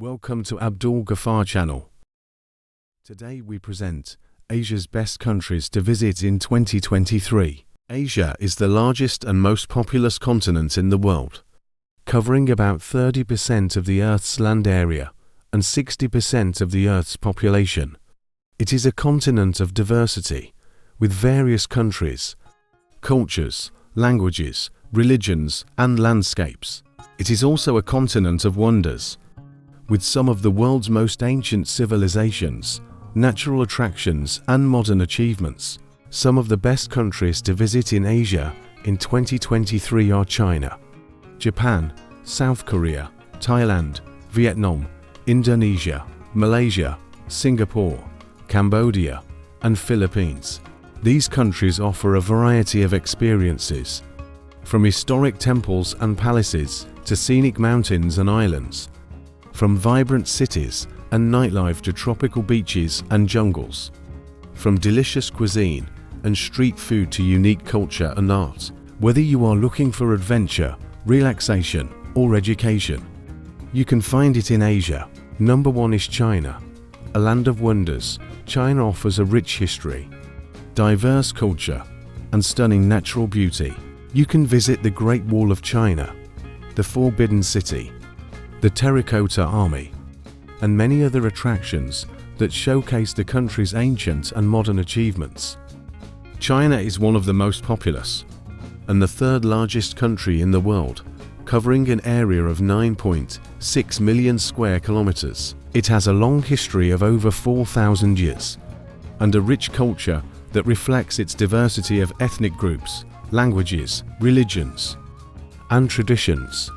Welcome to Abdul Ghaffar channel. Today we present Asia's best countries to visit in 2023. Asia is the largest and most populous continent in the world, covering about 30% of the Earth's land area and 60% of the Earth's population. It is a continent of diversity, with various countries, cultures, languages, religions, and landscapes. It is also a continent of wonders, with some of the world's most ancient civilizations, natural attractions, and modern achievements. Some of the best countries to visit in Asia in 2023 are China, Japan, South Korea, Thailand, Vietnam, Indonesia, Malaysia, Singapore, Cambodia, and Philippines. These countries offer a variety of experiences, from historic temples and palaces to scenic mountains and islands, from vibrant cities and nightlife to tropical beaches and jungles, from delicious cuisine and street food to unique culture and art. Whether you are looking for adventure, relaxation, or education, you can find it in Asia. Number 1 is China, a land of wonders. China offers a rich history, diverse culture, and stunning natural beauty. You can visit the Great Wall of China, the Forbidden City, the Terracotta Army, and many other attractions that showcase the country's ancient and modern achievements. China is one of the most populous and the third largest country in the world, covering an area of 9.6 million square kilometers. It has a long history of over 4,000 years and a rich culture that reflects its diversity of ethnic groups, languages, religions, and traditions.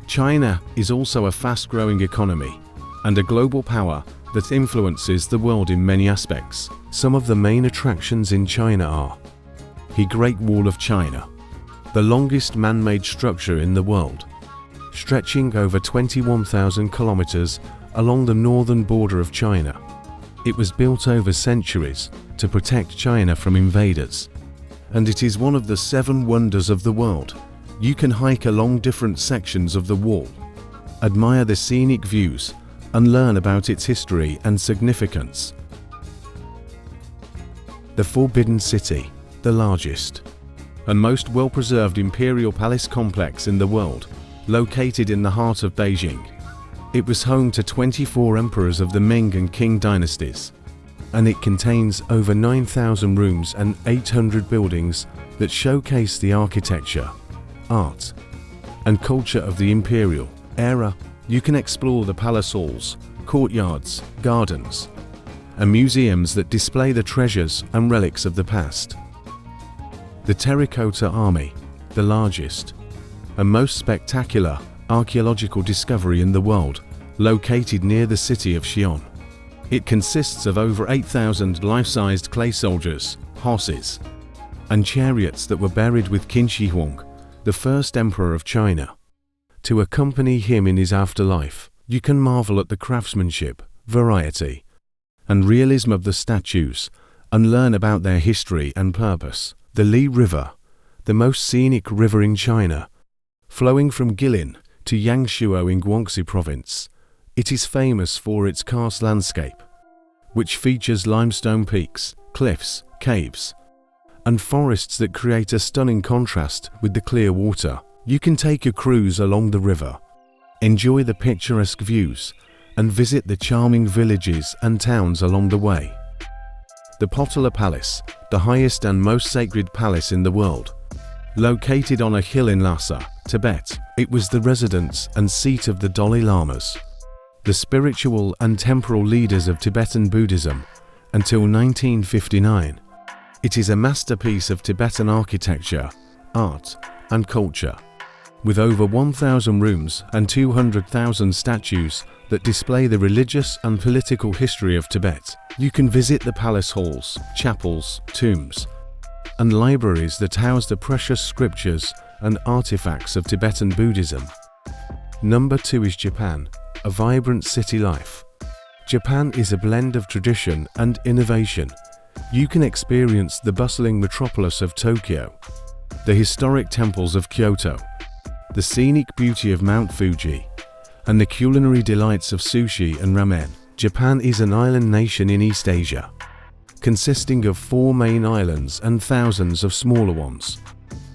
China is also a fast-growing economy and a global power that influences the world in many aspects. Some of the main attractions in China are the Great Wall of China, the longest man-made structure in the world, stretching over 21,000 kilometers along the northern border of China. It was built over centuries to protect China from invaders, and it is one of the 7 wonders of the world. You can hike along different sections of the wall, admire the scenic views, and learn about its history and significance. The Forbidden City, the largest and most well-preserved imperial palace complex in the world, located in the heart of Beijing. It was home to 24 emperors of the Ming and Qing dynasties, and it contains over 9,000 rooms and 800 buildings that showcase the architecture, art, and culture of the imperial era. You can explore the palace halls, courtyards, gardens, and museums that display the treasures and relics of the past. The Terracotta Army, the largest and most spectacular archaeological discovery in the world, located near the city of Xi'an. It consists of over 8,000 life-sized clay soldiers, horses, and chariots that were buried with Qin Shi Huang, the first emperor of China, to accompany him in his afterlife. You can marvel at the craftsmanship, variety, and realism of the statues, and learn about their history and purpose. The Li River, the most scenic river in China, flowing from Guilin to Yangshuo in Guangxi province. It is famous for its karst landscape, which features limestone peaks, cliffs, caves, and forests that create a stunning contrast with the clear water. You can take a cruise along the river, enjoy the picturesque views, and visit the charming villages and towns along the way. The Potala Palace, the highest and most sacred palace in the world, located on a hill in Lhasa, Tibet. It was the residence and seat of the Dalai Lamas, the spiritual and temporal leaders of Tibetan Buddhism, until 1959. It is a masterpiece of Tibetan architecture, art, and culture, with over 1,000 rooms and 200,000 statues that display the religious and political history of Tibet. You can visit the palace halls, chapels, tombs, and libraries that house the precious scriptures and artifacts of Tibetan Buddhism. Number 2 is Japan, a vibrant city life. Japan is a blend of tradition and innovation. You can experience the bustling metropolis of Tokyo, the historic temples of Kyoto, the scenic beauty of Mount Fuji, and the culinary delights of sushi and ramen. Japan is an island nation in East Asia, consisting of 4 main islands and thousands of smaller ones.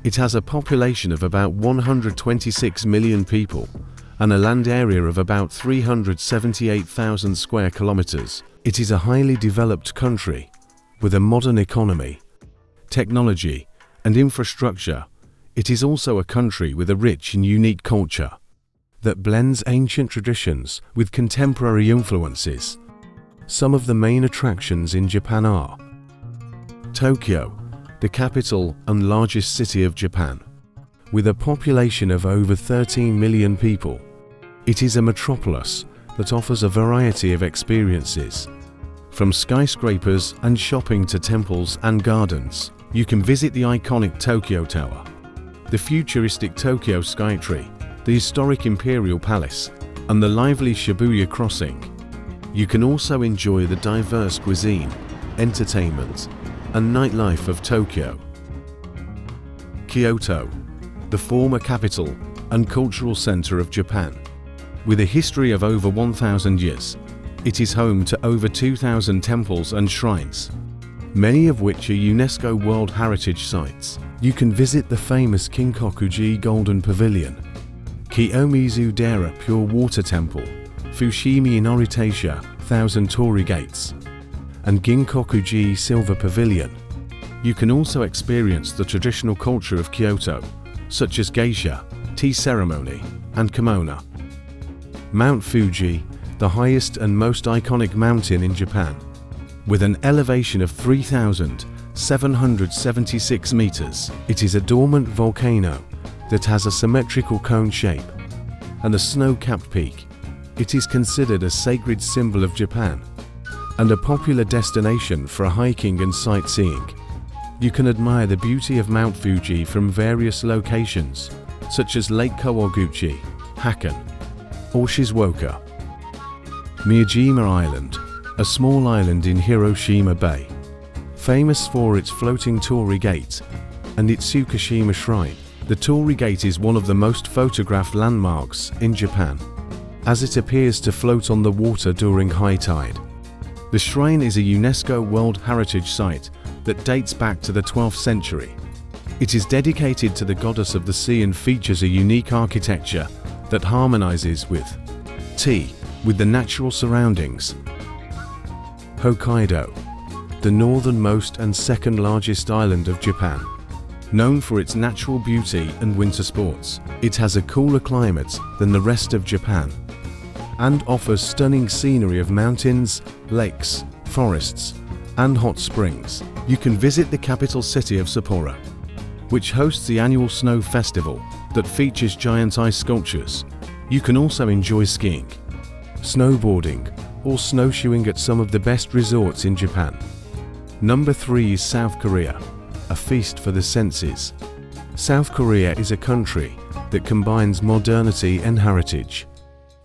It has a population of about 126 million people and a land area of about 378,000 square kilometers. It is a highly developed country with a modern economy, technology, and infrastructure. It is also a country with a rich and unique culture that blends ancient traditions with contemporary influences. Some of the main attractions in Japan are Tokyo, the capital and largest city of Japan. With a population of over 13 million people, it is a metropolis that offers a variety of experiences. From skyscrapers and shopping to temples and gardens, you can visit the iconic Tokyo Tower, the futuristic Tokyo Skytree, the historic Imperial Palace, and the lively Shibuya Crossing. You can also enjoy the diverse cuisine, entertainment, and nightlife of Tokyo. Kyoto, the former capital and cultural center of Japan. With a history of over 1,000 years, it is home to over 2,000 temples and shrines, many of which are UNESCO World Heritage Sites. You can visit the famous Kinkokuji Golden Pavilion, Kiyomizu-dera Pure Water Temple, Fushimi Inori-taisha Thousand Torii Gates, and Ginkokuji Silver Pavilion. You can also experience the traditional culture of Kyoto, such as geisha, tea ceremony, and kimono. Mount Fuji, the highest and most iconic mountain in Japan, with an elevation of 3,776 meters. It is a dormant volcano that has a symmetrical cone shape and a snow-capped peak. It is considered a sacred symbol of Japan and a popular destination for hiking and sightseeing. You can admire the beauty of Mount Fuji from various locations, such as Lake Kawaguchi, Hakone, or Shizuoka. Miyajima Island, a small island in Hiroshima Bay, famous for its floating Torii Gate and its Tsukishima Shrine. The Torii Gate is one of the most photographed landmarks in Japan, as it appears to float on the water during high tide. The shrine is a UNESCO World Heritage Site that dates back to the 12th century. It is dedicated to the goddess of the sea and features a unique architecture that harmonizes with the natural surroundings. Hokkaido, the northernmost and second largest island of Japan. Known for its natural beauty and winter sports, it has a cooler climate than the rest of Japan and offers stunning scenery of mountains, lakes, forests, and hot springs. You can visit the capital city of Sapporo, which hosts the annual snow festival that features giant ice sculptures. You can also enjoy skiing, snowboarding, or snowshoeing at some of the best resorts in Japan. Number 3 is South Korea, a feast for the senses. South Korea is a country that combines modernity and heritage.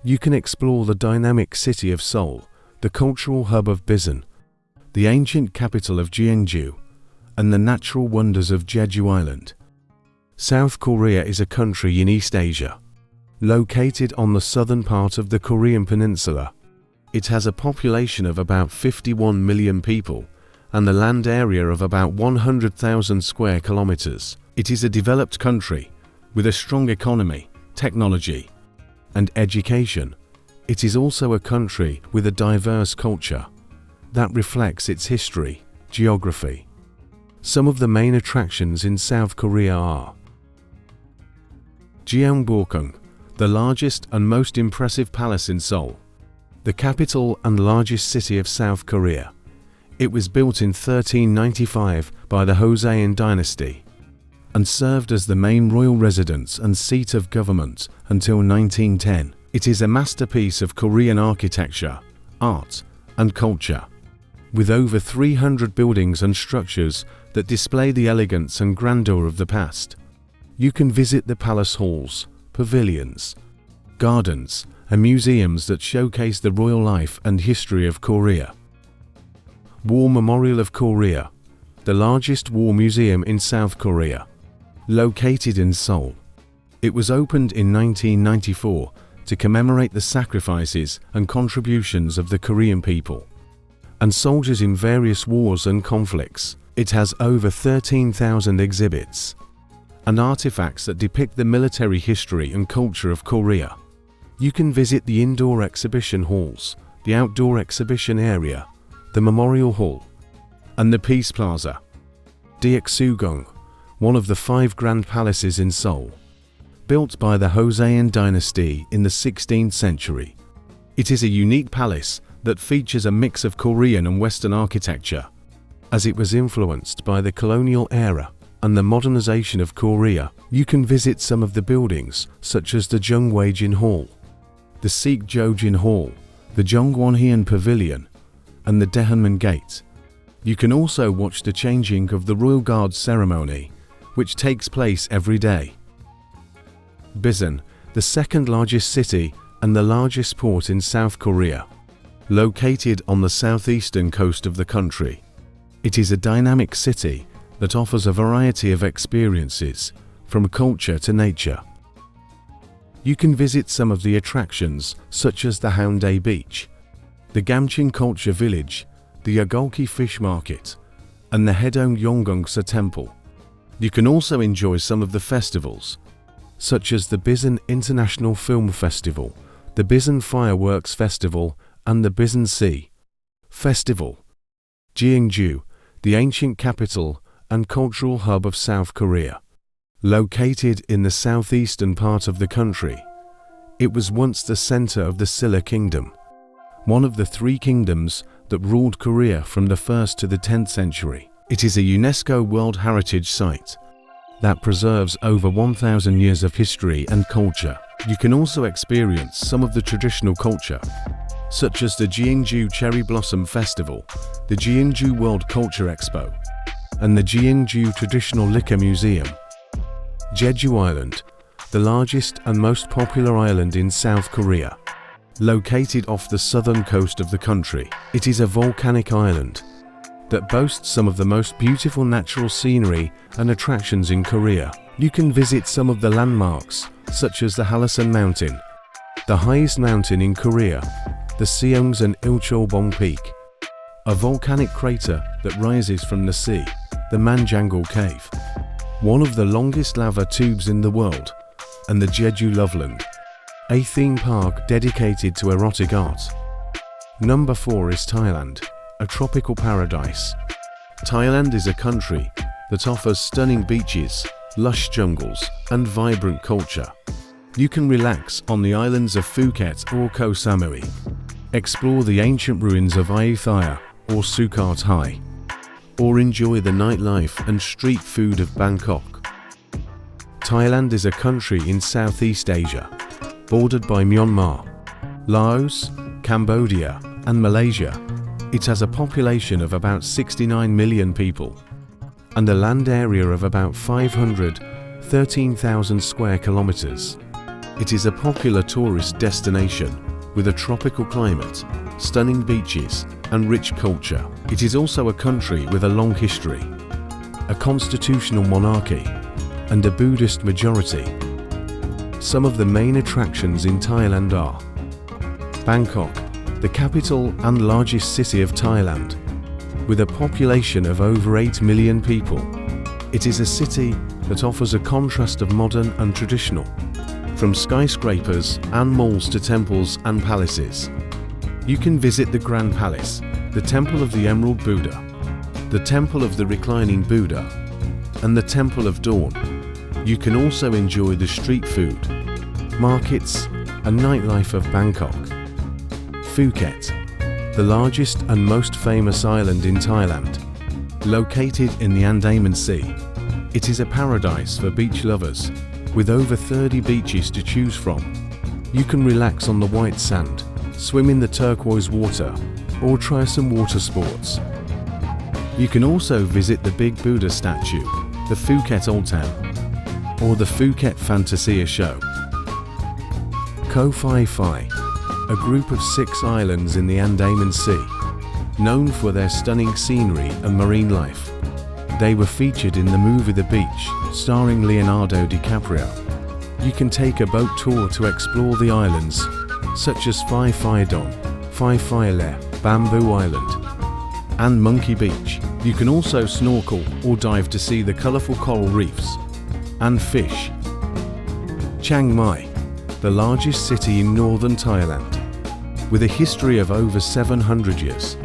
You can explore the dynamic city of Seoul, the cultural hub of Busan, the ancient capital of Jeonju, and the natural wonders of Jeju Island. South Korea is a country in East Asia, located on the southern part of the Korean peninsula. It has a population of about 51 million people and a land area of about 100,000 square kilometers. It is a developed country with a strong economy, technology, and education. It is also a country with a diverse culture that reflects its history, geography. Some of the main attractions in South Korea are Gyeongbokgung, the largest and most impressive palace in Seoul, the capital and largest city of South Korea. It was built in 1395 by the Joseon dynasty and served as the main royal residence and seat of government until 1910. It is a masterpiece of Korean architecture, art, and culture, with over 300 buildings and structures that display the elegance and grandeur of the past. You can visit the palace halls, pavilions, gardens, and museums that showcase the royal life and history of Korea. War Memorial of Korea, the largest war museum in South Korea, located in Seoul. It was opened in 1994 to commemorate the sacrifices and contributions of the Korean people and soldiers in various wars and conflicts. It has over 13,000 exhibits and artifacts that depict the military history and culture of Korea. You can visit the indoor exhibition halls, the outdoor exhibition area, the Memorial Hall, and the Peace Plaza. Deoksugung, one of the 5 grand palaces in Seoul, built by the Joseon dynasty in the 16th century. It is a unique palace that features a mix of Korean and Western architecture, as it was influenced by the colonial era and the modernization of Korea. You can visit some of the buildings, such as the Jungwaejin Hall, the Sikjojin Hall, the Jongwonheon Pavilion, and the Daehanmun Gate. You can also watch the changing of the Royal Guard ceremony, which takes place every day. Busan, the second largest city and the largest port in South Korea, located on the southeastern coast of the country. It is a dynamic city that offers a variety of experiences, from culture to nature. You can visit some of the attractions, such as the Haeundae Beach, the Gamcheon Culture Village, the Yagolki Fish Market, and the Haedong Yeonggangsa Temple. You can also enjoy some of the festivals, such as the Busan International Film Festival, the Busan Fireworks Festival, and the Busan Sea Festival. Jeongju, the ancient capital and cultural hub of South Korea, located in the southeastern part of the country. It was once the center of the Silla Kingdom, one of the 3 kingdoms that ruled Korea from the 1st to the 10th century. It is a UNESCO World Heritage Site that preserves over 1,000 years of history and culture. You can also experience some of the traditional culture, such as the Jeongju Cherry Blossom Festival, the Jeongju World Culture Expo, and the Jeongju Traditional Liquor Museum. Jeju Island, the largest and most popular island in South Korea, located off the southern coast of the country. It is a volcanic island that boasts some of the most beautiful natural scenery and attractions in Korea. You can visit some of the landmarks, such as the Halasan Mountain, the highest mountain in Korea, the Seongsan Ilcholbong Peak, a volcanic crater that rises from the sea, the Manjangal Cave, one of the longest lava tubes in the world, and the Jeju Loveland, a theme park dedicated to erotic art. Number 4 is Thailand, a tropical paradise. Thailand is a country that offers stunning beaches, lush jungles, and vibrant culture. You can relax on the islands of Phuket or Koh Samui, explore the ancient ruins of Ayutthaya or Sukhot Thai, or enjoy the nightlife and street food of Bangkok. Thailand is a country in Southeast Asia, bordered by Myanmar, Laos, Cambodia, and Malaysia. It has a population of about 69 million people and a land area of about 513,000 square kilometers. It is a popular tourist destination with a tropical climate, stunning beaches, and rich culture. It is also a country with a long history, a constitutional monarchy, and a Buddhist majority. Some of the main attractions in Thailand are Bangkok, the capital and largest city of Thailand, with a population of over 8 million people. It is a city that offers a contrast of modern and traditional, from skyscrapers and malls to temples and palaces. You can visit the Grand Palace, the Temple of the Emerald Buddha, the Temple of the Reclining Buddha, and the Temple of Dawn. You can also enjoy the street food, markets, and nightlife of Bangkok. Phuket, the largest and most famous island in Thailand, located in the Andaman Sea. It is a paradise for beach lovers, with over 30 beaches to choose from. You can relax on the white sand, swim in the turquoise water, or try some water sports. You can also visit the Big Buddha statue, the Phuket Old Town, or the Phuket Fantasia Show. Koh Phi Phi, a group of 6 islands in the Andaman Sea, known for their stunning scenery and marine life. They were featured in the movie The Beach, starring Leonardo DiCaprio. You can take a boat tour to explore the islands, such as Phi Phi Don, Phi Phi Le, Bamboo Island, and Monkey Beach. You can also snorkel or dive to see the colorful coral reefs and fish. Chiang Mai, the largest city in northern Thailand. With a history of over 700 years,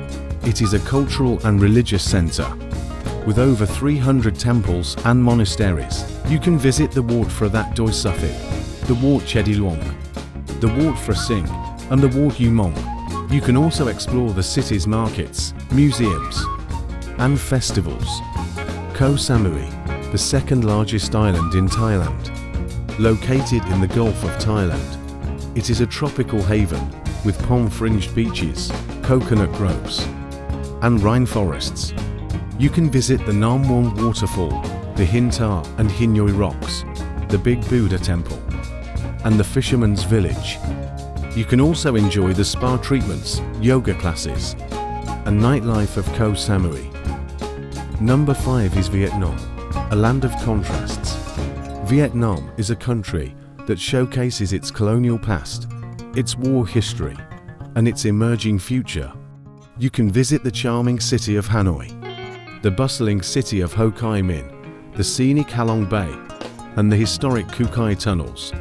it is a cultural and religious center. With over 300 temples and monasteries, you can visit the Wat Phra That Doi Suthit, the Wat Chedi Luang, the Wat Phra Singh, and the Wat U Mong. You can also explore the city's markets, museums, and festivals. Koh Samui, the second largest island in Thailand. Located in the Gulf of Thailand, it is a tropical haven with palm-fringed beaches, coconut groves, and rainforests. You can visit the Nam Won waterfall, the Hintar and Hinoi rocks, the Big Buddha temple, and the Fisherman's Village. You can also enjoy the spa treatments, yoga classes, and nightlife of Koh Samui. Number 5 is Vietnam, a land of contrasts. Vietnam is a country that showcases its colonial past, its war history, and its emerging future. You can visit the charming city of Hanoi, the bustling city of Ho Chi Minh, the scenic Halong Bay, and the historic Cu Kai tunnels.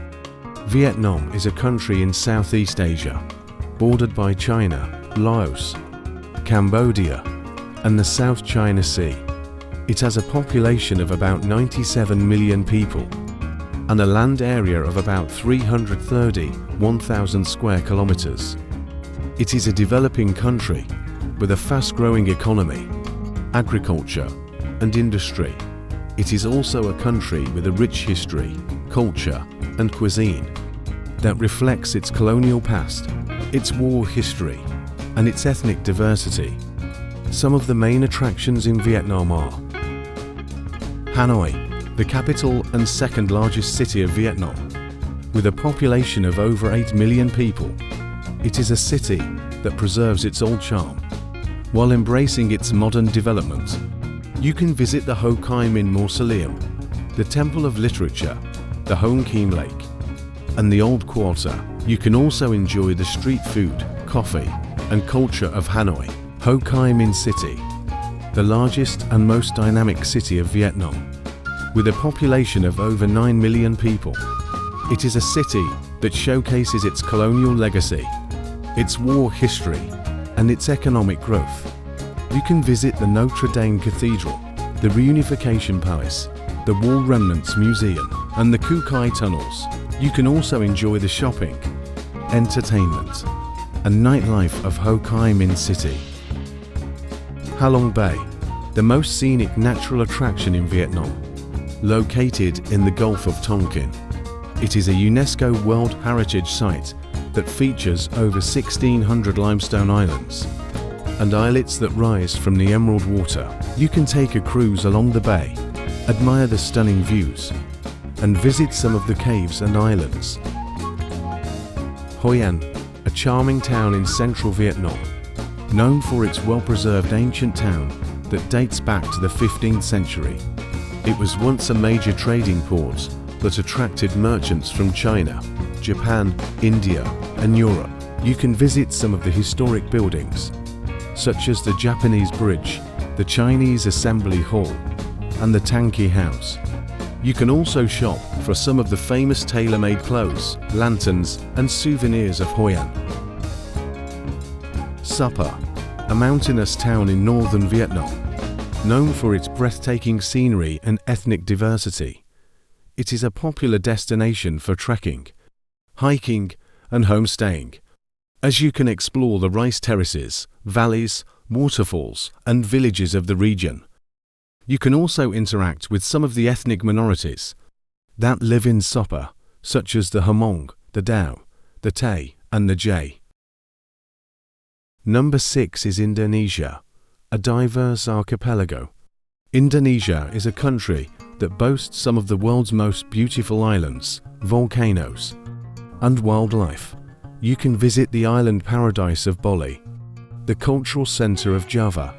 Vietnam is a country in Southeast Asia, bordered by China, Laos, Cambodia, and the South China Sea. It has a population of about 97 million people and a land area of about 331,000 square kilometers. It is a developing country with a fast-growing economy, agriculture, and industry. It is also a country with a rich history, culture, and cuisine that reflects its colonial past, its war history, and its ethnic diversity. Some of the main attractions in Vietnam are Hanoi, the capital and second largest city of Vietnam, with a population of over 8 million people. It is a city that preserves its old charm while embracing its modern development. You can visit the Ho Chi Minh Mausoleum, the Temple of Literature, the Hon Kim Lake, and the Old Quarter. You can also enjoy the street food, coffee, and culture of Hanoi. Ho Chi Minh City, the largest and most dynamic city of Vietnam, with a population of over 9 million people. It is a city that showcases its colonial legacy, its war history, and its economic growth. You can visit the Notre Dame Cathedral, the Reunification Palace, the War Remnants Museum, and the Cu Kai tunnels. You can also enjoy the shopping, entertainment, and nightlife of Ho Chi Minh City. Halong Bay, the most scenic natural attraction in Vietnam, located in the Gulf of Tonkin. It is a UNESCO World Heritage Site that features over 1,600 limestone islands and islets that rise from the emerald water. You can take a cruise along the bay, admire the stunning views, and visit some of the caves and islands. Hoi An, a charming town in central Vietnam, known for its well-preserved ancient town that dates back to the 15th century. It was once a major trading port that attracted merchants from China, Japan, India, and Europe. You can visit some of the historic buildings, such as the Japanese Bridge, the Chinese Assembly Hall, and the Tanki House. You can also shop for some of the famous tailor-made clothes, lanterns, and souvenirs of Hoi An. Sapa, a mountainous town in northern Vietnam, known for its breathtaking scenery and ethnic diversity. It is a popular destination for trekking, hiking, and homestaying, as you can explore the rice terraces, valleys, waterfalls, and villages of the region. You can also interact with some of the ethnic minorities that live in Sapa, such as the Hmong, the Dao, the Tay, and the Jay. Number 6 is Indonesia, a diverse archipelago. Indonesia is a country that boasts some of the world's most beautiful islands, volcanoes, and wildlife. You can visit the island paradise of Bali, the cultural center of Java,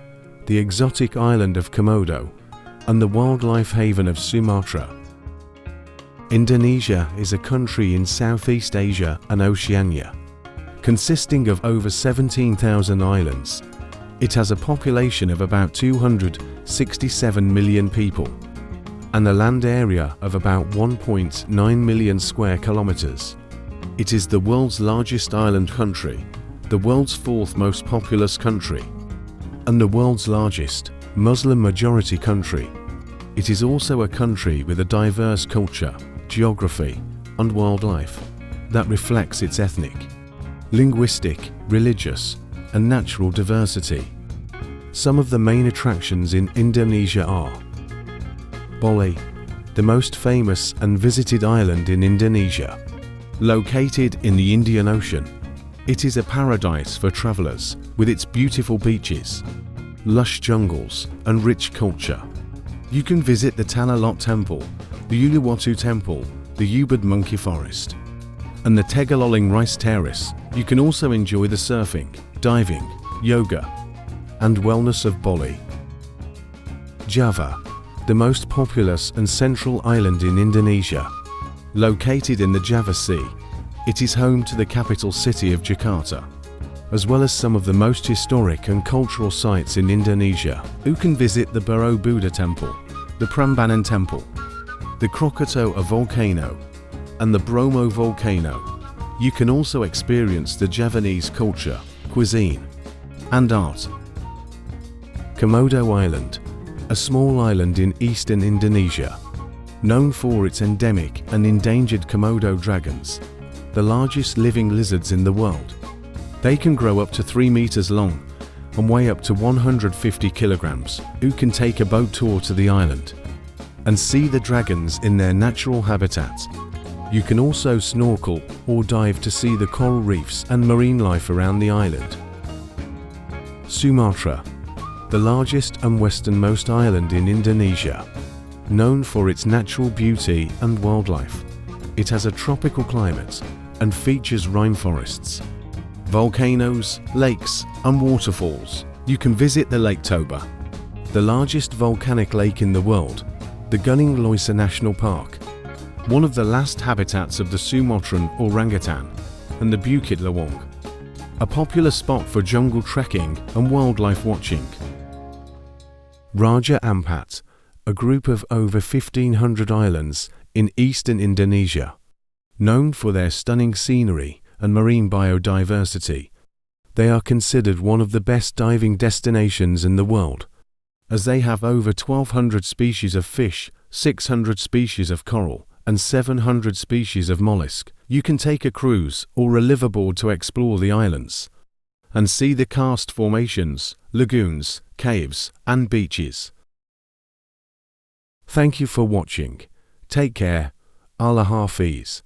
the exotic island of Komodo, and the wildlife haven of Sumatra. Indonesia is a country in Southeast Asia and Oceania, consisting of over 17,000 islands. It has a population of about 267 million people and a land area of about 1.9 million square kilometers. It is the world's largest island country, the world's fourth most populous country, and the world's largest Muslim majority country. It is also a country with a diverse culture, geography, and wildlife that reflects its ethnic, linguistic, religious, and natural diversity. Some of the main attractions in Indonesia are Bali, the most famous and visited island in Indonesia. Located in the Indian Ocean, it is a paradise for travelers with its beautiful beaches, lush jungles, and rich culture. You can visit the Tanah Lot Temple, the Uluwatu Temple, the Ubud Monkey Forest, and the Tegaloling Rice Terrace. You can also enjoy the surfing, diving, yoga, and wellness of Bali. Java, the most populous and central island in Indonesia. Located in the Java Sea, it is home to the capital city of Jakarta, as well as some of the most historic and cultural sites in Indonesia. You can visit the Borobudur Temple, the Prambanan Temple, the Krakatoa volcano, and the Bromo volcano. You can also experience the Javanese culture, cuisine, and art. Komodo Island, a small island in eastern Indonesia, known for its endemic and endangered Komodo dragons, the largest living lizards in the world. They can grow up to 3 meters long and weigh up to 150 kilograms. You can take a boat tour to the island and see the dragons in their natural habitat. You can also snorkel or dive to see the coral reefs and marine life around the island. Sumatra, the largest and westernmost island in Indonesia, known for its natural beauty and wildlife. It has a tropical climate and features rainforests, volcanoes, lakes, and waterfalls. You can visit the Lake Toba, the largest volcanic lake in the world, the Gunung Leuser National Park, one of the last habitats of the Sumatran orangutan, and the Bukit Lawang, a popular spot for jungle trekking and wildlife watching. Raja Ampat, a group of over 1,500 islands in eastern Indonesia, known for their stunning scenery and marine biodiversity. They are considered one of the best diving destinations in the world, as they have over 1,200 species of fish, 600 species of coral, and 700 species of mollusk. You can take a cruise or a liveaboard to explore the islands and see the karst formations, lagoons, caves, and beaches. Thank you for watching. Take care. Allah Hafiz.